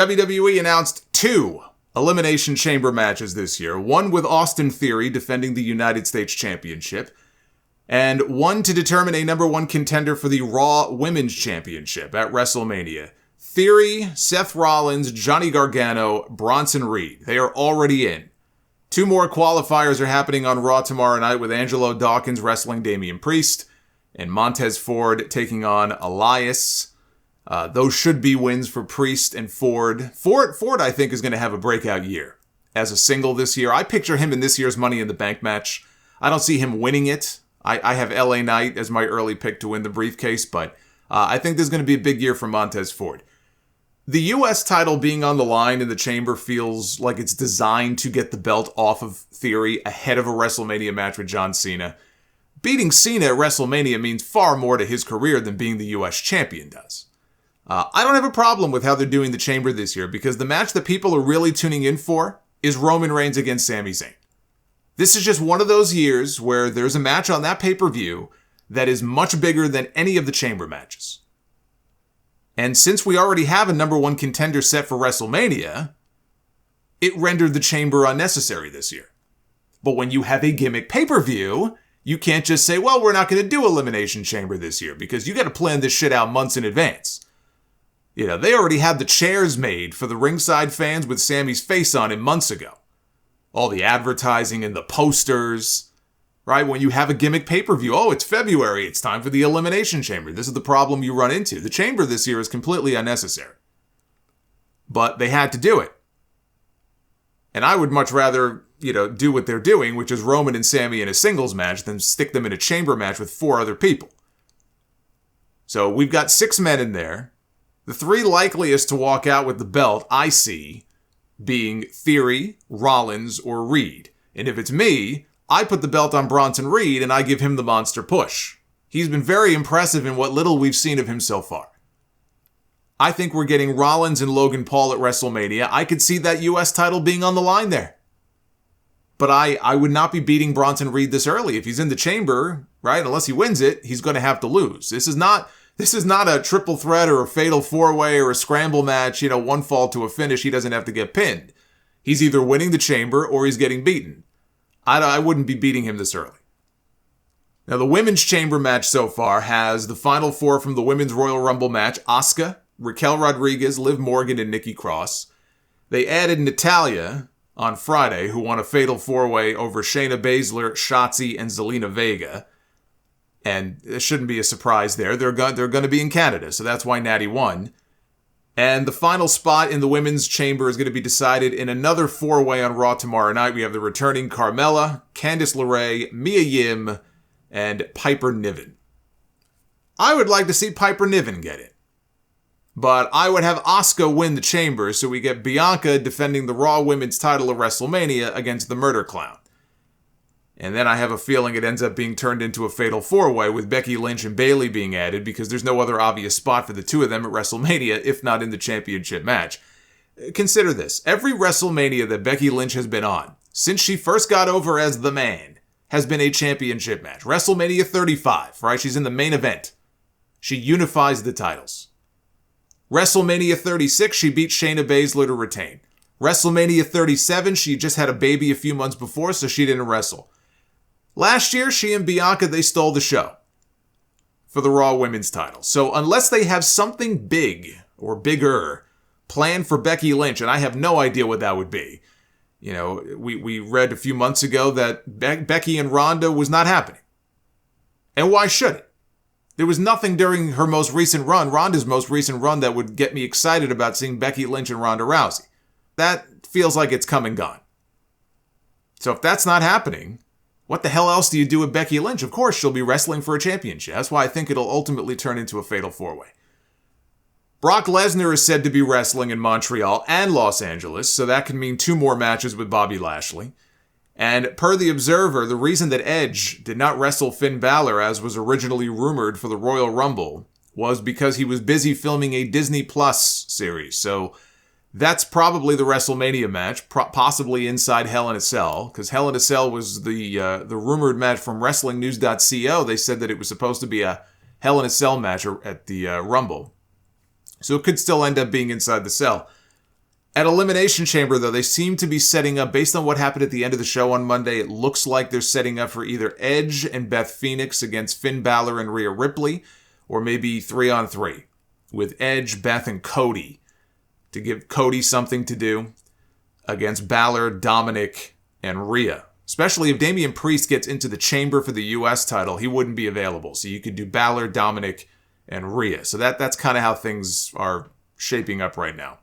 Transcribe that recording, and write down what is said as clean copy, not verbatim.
WWE announced 2 Elimination Chamber matches this year. One with Austin Theory defending the United States Championship, and one to determine a number 1 contender for the Raw Women's Championship at WrestleMania. Theory, Seth Rollins, Johnny Gargano, Bronson Reed. They are already in. 2 more qualifiers are happening on Raw tomorrow night with Angelo Dawkins wrestling Damian Priest and Montez Ford taking on Elias. Those should be wins for Priest and Ford. Ford, I think, is going to have a breakout year as a single this year. I picture him in this year's Money in the Bank match. I don't see him winning it. I have LA Knight as my early pick to win the briefcase, but I think there's going to be a big year for Montez Ford. The U.S. title being on the line in the chamber feels like it's designed to get the belt off of Theory ahead of a WrestleMania match with John Cena. Beating Cena at WrestleMania means far more to his career than being the U.S. champion does. I don't have a problem with how they're doing the chamber this year because the match that people are really tuning in for is Roman Reigns against Sami Zayn. This is just one of those years where there's a match on that pay-per-view that is much bigger than any of the chamber matches. And since we already have a number 1 contender set for WrestleMania, it rendered the chamber unnecessary this year. But when you have a gimmick pay-per-view, you can't just say, well, we're not going to do Elimination Chamber this year because you got to plan this shit out months in advance. You know, they already had the chairs made for the ringside fans with Sammy's face on it months ago. All the advertising and the posters, right? When you have a gimmick pay-per-view, oh, it's February, it's time for the Elimination Chamber. This is the problem you run into. The chamber this year is completely unnecessary. But they had to do it. And I would much rather, do what they're doing, which is Roman and Sammy in a singles match, than stick them in a chamber match with 4 other people. So we've got 6 men in there. The 3 likeliest to walk out with the belt, I see, being Theory, Rollins, or Reed. And if it's me, I put the belt on Bronson Reed and I give him the monster push. He's been very impressive in what little we've seen of him so far. I think we're getting Rollins and Logan Paul at WrestleMania. I could see that U.S. title being on the line there. But I would not be beating Bronson Reed this early. If he's in the chamber, right, unless he wins it, he's going to have to lose. This is not a triple threat or a fatal 4-way or a scramble match, one fall to a finish, he doesn't have to get pinned. He's either winning the chamber or he's getting beaten. I wouldn't be beating him this early. Now, the women's chamber match so far has the final 4 from the Women's Royal Rumble match: Asuka, Raquel Rodriguez, Liv Morgan, and Nikki Cross. They added Natalya on Friday, who won a fatal 4-way over Shayna Baszler, Shotzi, and Zelina Vega. And it shouldn't be a surprise there. They're going to be in Canada, so that's why Natty won. And the final spot in the women's chamber is going to be decided in another 4-way on Raw tomorrow night. We have the returning Carmella, Candice LeRae, Mia Yim, and Piper Niven. I would like to see Piper Niven get it. But I would have Asuka win the chamber, so we get Bianca defending the Raw Women's title at WrestleMania against the Murder Clown. And then I have a feeling it ends up being turned into a fatal 4-way with Becky Lynch and Bayley being added because there's no other obvious spot for the 2 of them at WrestleMania, if not in the championship match. Consider this. Every WrestleMania that Becky Lynch has been on, since she first got over as the man, has been a championship match. WrestleMania 35, right? She's in the main event. She unifies the titles. WrestleMania 36, she beat Shayna Baszler to retain. WrestleMania 37, she just had a baby a few months before, so she didn't wrestle. Last year, she and Bianca, they stole the show for the Raw Women's title. So unless they have something big or bigger planned for Becky Lynch, and I have no idea what that would be. We read a few months ago that Becky and Ronda was not happening. And why should it? There was nothing during her most recent run, Ronda's most recent run, that would get me excited about seeing Becky Lynch and Ronda Rousey. That feels like it's come and gone. So if that's not happening, what the hell else do you do with Becky Lynch? Of course, she'll be wrestling for a championship. That's why I think it'll ultimately turn into a fatal 4-way. Brock Lesnar is said to be wrestling in Montreal and Los Angeles, so that can mean 2 more matches with Bobby Lashley. And per The Observer, the reason that Edge did not wrestle Finn Balor as was originally rumored for the Royal Rumble was because he was busy filming a Disney Plus series. So that's probably the WrestleMania match, possibly inside Hell in a Cell, because Hell in a Cell was the rumored match from WrestlingNews.co. They said that it was supposed to be a Hell in a Cell match at the Rumble. So it could still end up being inside the Cell. At Elimination Chamber, though, they seem to be setting up, based on what happened at the end of the show on Monday, it looks like they're setting up for either Edge and Beth Phoenix against Finn Balor and Rhea Ripley, or maybe 3-on-3 with Edge, Beth, and Cody to give Cody something to do against Balor, Dominic, and Rhea. Especially if Damian Priest gets into the chamber for the U.S. title, he wouldn't be available. So you could do Balor, Dominic, and Rhea. So that's kind of how things are shaping up right now.